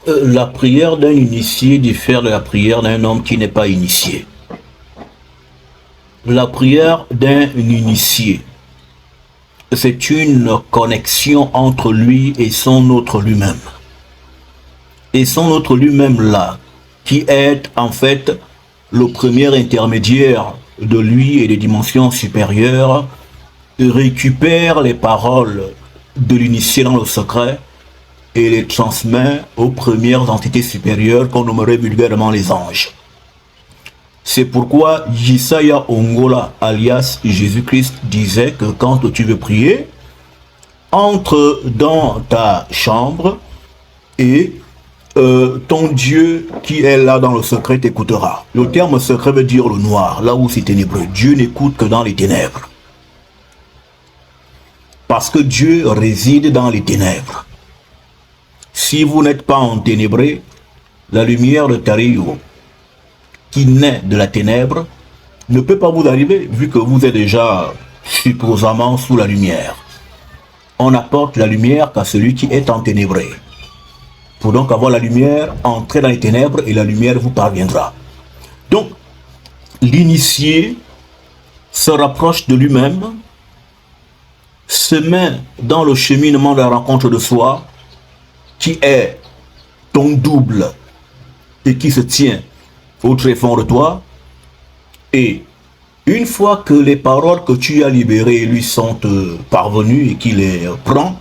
La prière d'un initié diffère de la prière d'un homme qui n'est pas initié. La prière d'un initié, c'est une connexion entre lui et son autre lui-même. Et son autre lui-même là, qui est en fait le premier intermédiaire de lui et des dimensions supérieures, récupère les paroles de l'initié dans le secret et les transmet aux premières entités supérieures qu'on nommerait vulgairement les anges. C'est pourquoi Yesaya Ongola, alias Jésus-Christ, disait que quand tu veux prier, entre dans ta chambre et ton Dieu qui est là dans le secret t'écoutera. Le terme secret veut dire le noir, là où c'est ténébreux. Dieu n'écoute que dans les ténèbres. Parce que Dieu réside dans les ténèbres. Si vous n'êtes pas enténébré, la lumière de Tario, qui naît de la ténèbre, ne peut pas vous arriver, vu que vous êtes déjà supposément sous la lumière. On apporte la lumière qu'à celui qui est enténébré. Pour donc avoir la lumière, entrer dans les ténèbres et la lumière vous parviendra. Donc, l'initié se rapproche de lui-même, se met dans le cheminement de la rencontre de soi, qui est ton double et qui se tient au tréfonds de toi. Et une fois que les paroles que tu as libérées lui sont parvenues et qu'il les prend,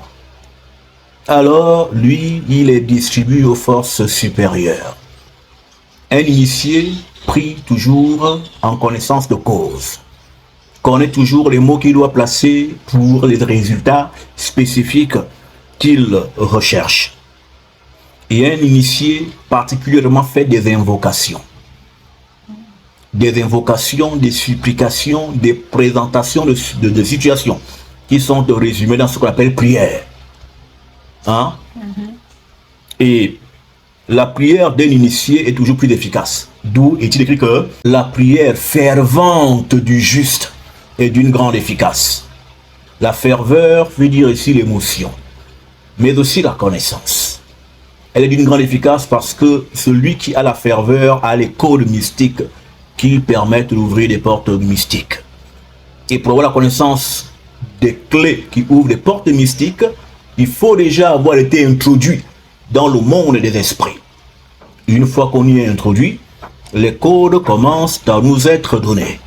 alors lui, il les distribue aux forces supérieures. Un initié prie toujours en connaissance de cause, connaît toujours les mots qu'il doit placer pour les résultats spécifiques qu'il recherche. Et un initié particulièrement fait des invocations. Des invocations, des supplications, des présentations de situations qui sont résumées dans ce qu'on appelle prière. Hein? Et la prière d'un initié est toujours plus efficace. D'où est-il écrit que la prière fervente du juste est d'une grande efficace. La ferveur veut dire ici l'émotion, mais aussi la connaissance. Elle est d'une grande efficace parce que celui qui a la ferveur a les codes mystiques qui permettent d'ouvrir des portes mystiques. Et pour avoir la connaissance des clés qui ouvrent les portes mystiques, il faut déjà avoir été introduit dans le monde des esprits. Une fois qu'on y est introduit, les codes commencent à nous être donnés.